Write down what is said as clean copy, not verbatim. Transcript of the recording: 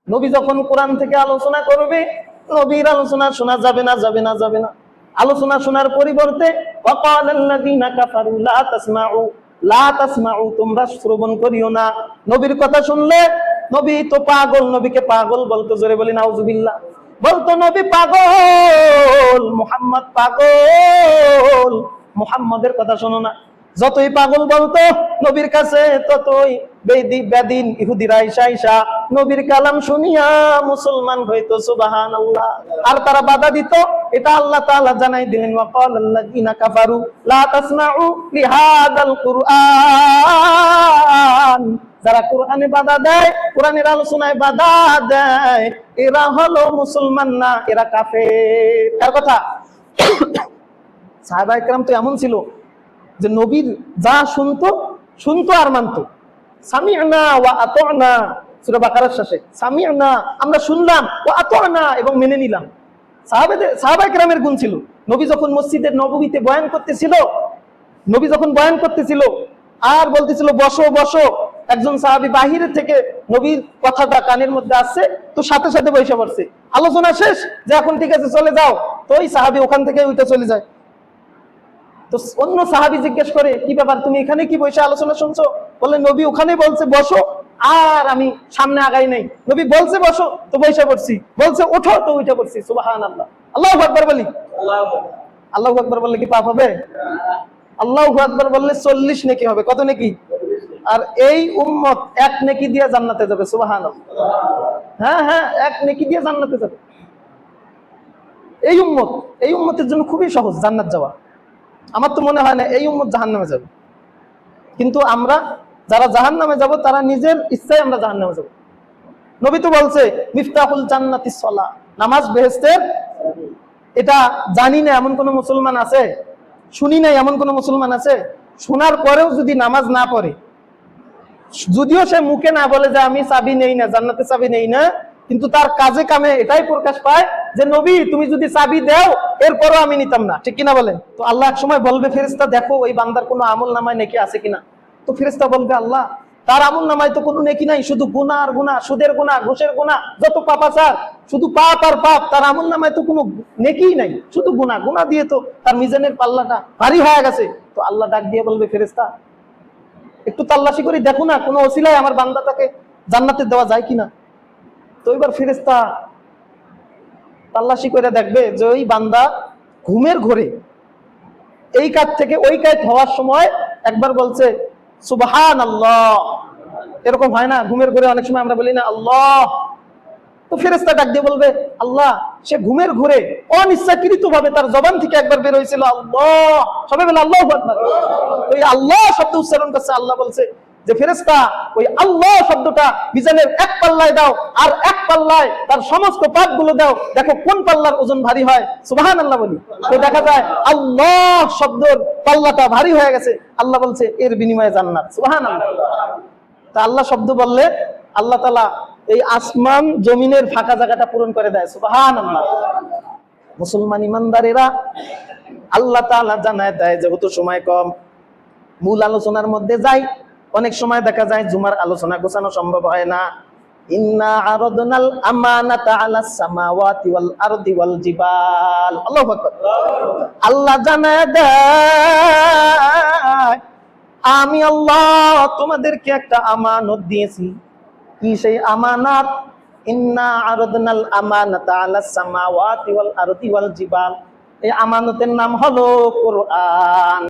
নবী যখন কোরআন থেকে আলোচনা করবে, নবীর আলোচনা শোনা যাবে না, যাবে না, যাবে না। আলোচনা শোনার পরিবর্তে ওয়াকালাল্লাযীনা কাফারু লা তাসমাউ, লা তাসমাউ, তোমরা শ্রবণ করিও না। নবীর কথা শুনলে নবী তো পাগল, নবীকে পাগল বলতো। জোরে বলি নাউজুবিল্লাহ। বলতো নবী পাগল, মুহাম্মদ পাগল, মুহাম্মাদের কথা শোনো না। যতই পাগল বলতো নবীর কাছে, ততই বেদিন ইহুদিরা আইসা নবীর কালাম শুনিয়া মুসলমান হইতো। সুবহানাল্লাহ। আর তারা বাধা দিত। এটা আল্লাহ তাআলা জানাই দিলেন, ওয়াকালাল্লাযীনা কাফারু লা তাসমাউ লিহাদাল কুরআন। যারা কোরআনে বাধা দেয়, কোরআনের আলোচনায় বাধা দেয়, এরা হলো মুসলমান না, এরা কাফের। কার কথা? সাহাবায়ে কেরাম তো এমন ছিল যে নবীর যা শুনতো আর মানতো। সামি'না ওয়া আতা'না, সূরা বাকারার শেষে সামি'না, আমরা শুনলাম, ওয়া আতা'না, এবং মেনে নিলাম। সাহাবায়ে কেরামের গুণ ছিল। নবী যখন মসজিদের নববীতে বয়ান করতেছিল, আর বলতেছিল বসো বসো, একজন সাহাবী বাহিরে থেকে নবীর কথাটা কানের মধ্যে আসছে, তো সাথে সাথে বসে পড়ছে। আলোচনা শেষ, যে এখন ঠিক আছে চলে যাও, তো ওই সাহাবী ওখান থেকে উঠে চলে যায়। তো অন্য সাহাবী জিজ্ঞেস করে, কি ব্যাপার, তুমি এখানে কি বসে আলোচনা শুনছো? বলে নবী ওখানে বলছে বসো, আর আমি সামনে আগাই নাই। নবী বলছে বসো, তো বসে পড়ছি, বলছে ওঠো, তো উঠে পড়ছি। সুবহানাল্লাহ। আল্লাহু আকবার বলি। আল্লাহু আকবার বললে কি পাপ হবে? আল্লাহু আকবার বললে 40 নেকি হবে। কত নেকি? আর এই উম্মত 1 নেকি দিয়ে জান্নাতে যাবে। সুবহানাল্লাহ। হ্যাঁ হ্যাঁ, 1 নেকি দিয়ে জান্নাতে যাবে। এই উম্মতের জন্য খুবই সহজ জান্নাত যাওয়া। আমার তো মনে হয় না এই উম্মত জাহান্নামে যাবে। কিন্তু আমরা যারা জাহান্নামে যাব, তারা নিজের ইচ্ছায় আমরা জাহান্নামে যাব। নবী তো বলছে মিফতাহুল জান্নাতিস সালাহ, নামাজ বেহেশতের। এটা জানি না এমন কোন মুসলমান আছে, শুনি নাই এমন কোন মুসলমান আছে, শোনার পরেও যদি নামাজ না পড়ে, যদিও সে মুখে না বলে যে আমি চাবি নেই না, জান্নাতে চাবি নেই না, কিন্তু তার কাজে কামে এটাই প্রকাশ পায় যে নবী তুমি যদি চাবি দাও এরপরও আমি নিতাম না। ঠিক কিনা বলেন? তো আল্লাহ এক সময় বলবে, ফেরেশতা দেখো ওই বান্দার কোনো আমল নামায় নেকি আছে কিনা। তো ফেরেশতা বলবে, আল্লাহ তার আমল নামায় তো কোনো নেকি নাই, শুধু গুনাহ আর গুনাহ, সুদের গুনাহ, ঘুষের গুনাহ, যত পাপাচার, শুধু পাপ আর পাপ। তার আমল নামায় তো কোনো নেকিই নাই, শুধু গুনাহ। গুনাহ দিয়ে তো তার মিজানের পাল্লাটা ভারী হয়ে গেছে। তো আল্লাহ ডাক দিয়ে বলবে, ফেরেশতা একটু তাল্লাশি করে দেখো না, কোনো ওসিলায় আমার বান্দাটাকে জান্নাতে দেওয়া যায় কিনা। তো এবার ফেরেশতা তাল্লাশি করে দেখবে যে ওই বান্দা ঘুমের ঘোরে এই কাজ থেকে ওই কাজ হওয়ার সময় একবার বলছে সুবহানাল্লাহ। এরকম হয় না? ঘুমের ঘোরে অনেক সময় আমরা বলি না আল্লাহ। তো ফেরেশতা ডাক দিয়ে বলবে, আল্লাহ সে ঘুমের ঘোরে অনিচ্ছাকৃত ভাবে তার জবান থেকে একবার বের হয়েছিল আল্লাহ। সবাই বলে আল্লাহু আকবার। ওই আল্লাহ শব্দ উচ্চারণ করছে। আল্লাহ বলছে যে ফেরেশতা ওই আল্লাহ শব্দটা মিজানের এক পাল্লায় দাও, আর এক পাল্লায় তার সমস্ত পাপগুলো দাও, দেখো কোন পাল্লার ওজন ভারী হয়। সুবহানাল্লাহ বলি। তো দেখা যায় আল্লাহ শব্দের পাল্লাটা ভারী হয়ে গেছে। আল্লাহ বলছে এর বিনিময়ে জান্নাত। সুবহানাল্লাহ। তা আল্লাহ শব্দ বললে আল্লাহ তাআলা এই আসমান জমিনের ফাঁকা জায়গাটা পূরণ করে দেয়। সুবহানাল্লাহ। মুসলমান ইমানদারেরা, আল্লাহ তাআলা জানায় দেয়, যেহেতু সময় কম, মূল আলোচনার মধ্যে যাই। অনেক সময় দেখা যায় জুমার আলোচনা গোছানো সম্ভব হয় না। ইন্না আরাদনাল আমানাতা আলাস সামাওয়াতি ওয়াল আরদি ওয়াল জিবাল। আল্লাহু আকবার। আল্লাহ জানায় দেয়, আমি আল্লাহ তোমাদেরকে একটা আমানত দিয়েছি। কি সেই আমানত? ইন্না আরাদনাল আমানাতা আলাস সামাওয়াতি ওয়াল আরদি ওয়াল জিবাল। এই আমানতের নাম হলো কোরআন।